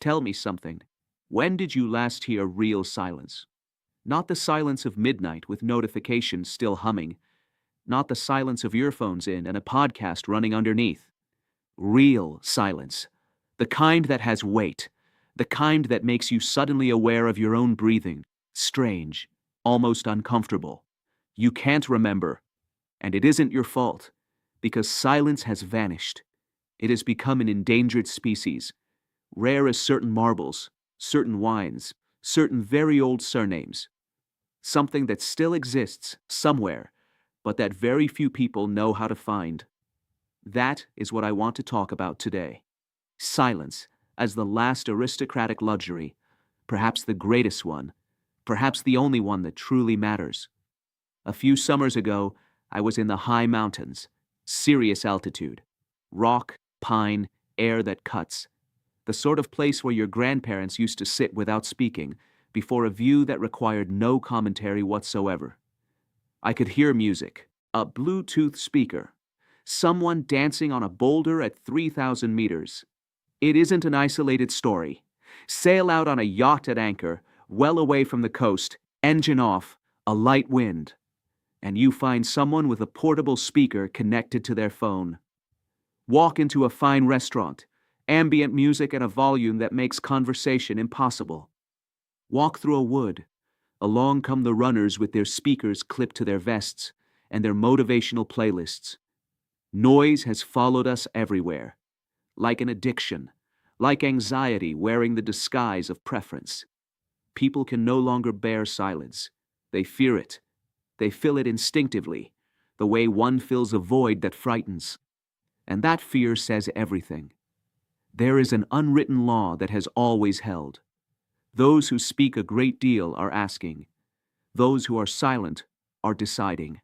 Tell me something. When did you last hear real silence? Not the silence of midnight with notifications still humming, not the silence of earphones in and a podcast running underneath. Real silence. The kind that has weight. The kind that makes you suddenly aware of your own breathing. Strange. Almost uncomfortable. You can't remember. And it isn't your fault. Because silence has vanished. It has become an endangered species. Rare as certain marbles, certain wines, certain very old surnames. Something that still exists somewhere, but that very few people know how to find. That is what I want to talk about today. Silence as the last aristocratic luxury, perhaps the greatest one, perhaps the only one that truly matters. A few summers ago, I was in the high mountains, serious altitude, rock, pine, air that cuts. The sort of place where your grandparents used to sit without speaking, before a view that required no commentary whatsoever. I could hear music, a Bluetooth speaker, someone dancing on a boulder at 3,000 meters. It isn't an isolated story. Sail out on a yacht at anchor, well away from the coast, engine off, a light wind, and you find someone with a portable speaker connected to their phone. Walk into a fine restaurant, ambient music at a volume that makes conversation impossible. Walk through a wood. Along come the runners with their speakers clipped to their vests and their motivational playlists. Noise has followed us everywhere, like an addiction, like anxiety wearing the disguise of preference. People can no longer bear silence. They fear it. They fill it instinctively, the way one fills a void that frightens. And that fear says everything. There is an unwritten law that has always held. Those who speak a great deal are asking. Those who are silent are deciding.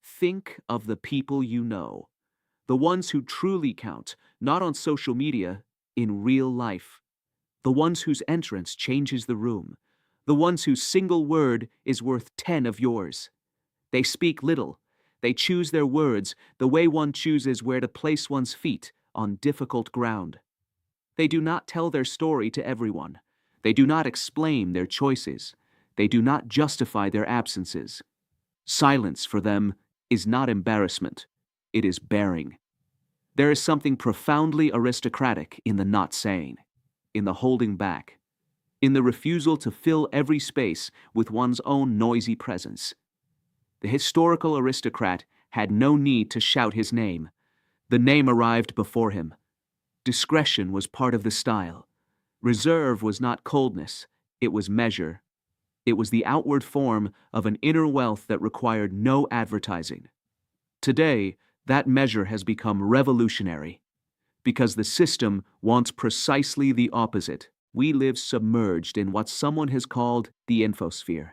Think of the people you know, the ones who truly count, not on social media, in real life. The ones whose entrance changes the room. The ones whose single word is worth 10 of yours. They speak little. They choose their words the way one chooses where to place one's feet on difficult ground. They do not tell their story to everyone. They do not explain their choices. They do not justify their absences. Silence for them is not embarrassment. It is bearing. There is something profoundly aristocratic in the not saying, in the holding back, in the refusal to fill every space with one's own noisy presence. The historical aristocrat had no need to shout his name. The name arrived before him. Discretion was part of the style. Reserve was not coldness, it was measure. It was the outward form of an inner wealth that required no advertising. Today, that measure has become revolutionary. Because the system wants precisely the opposite. We live submerged in what someone has called the infosphere,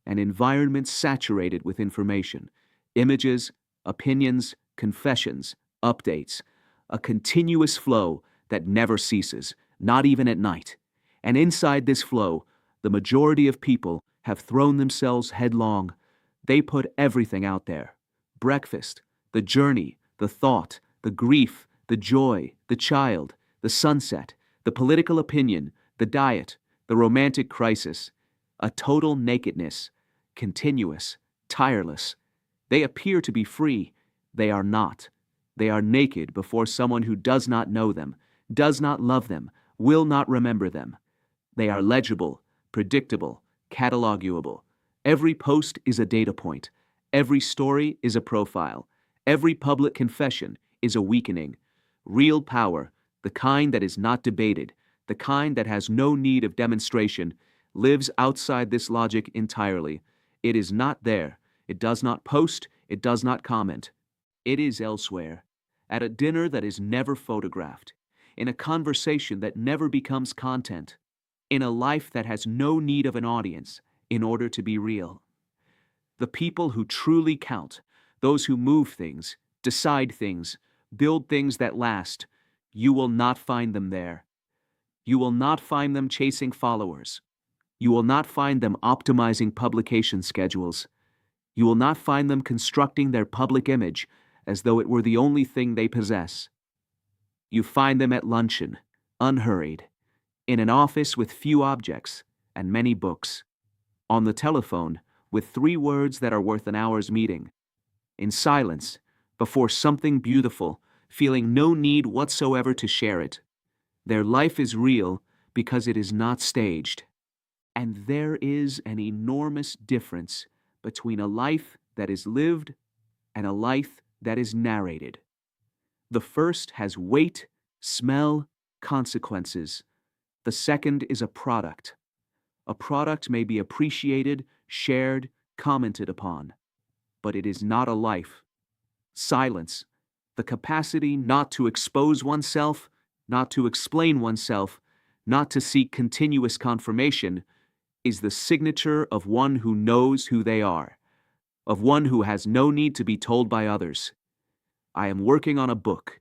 an environment saturated with information, images, opinions, confessions, updates, a continuous flow that never ceases, not even at night. And inside this flow, the majority of people have thrown themselves headlong. They put everything out there. Breakfast, the journey, the thought, the grief, the joy, the child, the sunset, the political opinion, the diet, the romantic crisis, a total nakedness, continuous, tireless. They appear to be free. They are not. They are naked before someone who does not know them, does not love them, will not remember them. They are legible, predictable, catalogable. Every post is a data point. Every story is a profile. Every public confession is a weakening. Real power, the kind that is not debated, the kind that has no need of demonstration, lives outside this logic entirely. It is not there. It does not post. It does not comment. It is elsewhere, at a dinner that is never photographed, in a conversation that never becomes content, in a life that has no need of an audience in order to be real. The people who truly count, those who move things, decide things, build things that last, you will not find them there. You will not find them chasing followers. You will not find them optimizing publication schedules. You will not find them constructing their public image as though it were the only thing they possess. You find them at luncheon, unhurried, In an office with few objects and many books. On the telephone with 3 words that are worth an hour's meeting. In silence, before something beautiful, feeling no need whatsoever to share it. Their life is real because it is not staged. And there is an enormous difference between a life that is lived and a life that is narrated. The first has weight, smell, consequences. The second is a product. A product may be appreciated, shared, commented upon, but it is not a life. Silence, the capacity not to expose oneself, not to explain oneself, not to seek continuous confirmation, is the signature of one who knows who they are, of one who has no need to be told by others. I am working on a book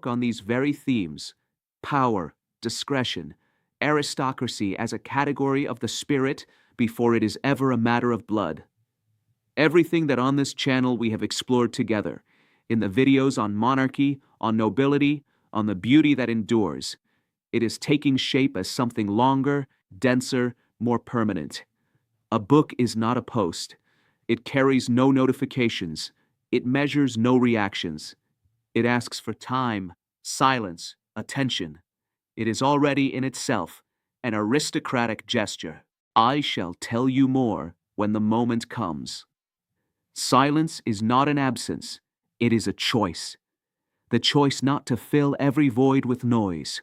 on these very themes: power, discretion, aristocracy as a category of the spirit before it is ever a matter of blood. Everything that on this channel we have explored together, in the videos on monarchy, on nobility, on the beauty that endures, it is taking shape as something longer, denser, more permanent. A book is not a post. It carries no notifications. It measures no reactions. It asks for time, silence, attention. It is already in itself an aristocratic gesture. I shall tell you more when the moment comes. Silence is not an absence. It is a choice. The choice not to fill every void with noise.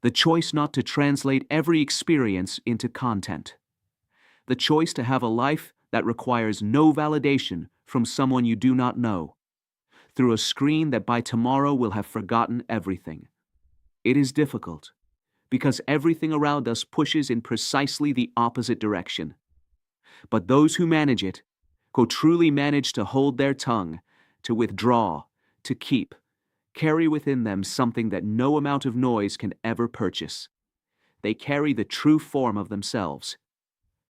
The choice not to translate every experience into content. The choice to have a life that requires no validation from someone you do not know, through a screen that by tomorrow will have forgotten everything. It is difficult, because everything around us pushes in precisely the opposite direction. But those who manage it, who truly manage to hold their tongue, to withdraw, to keep, carry within them something that no amount of noise can ever purchase. They carry the true form of themselves,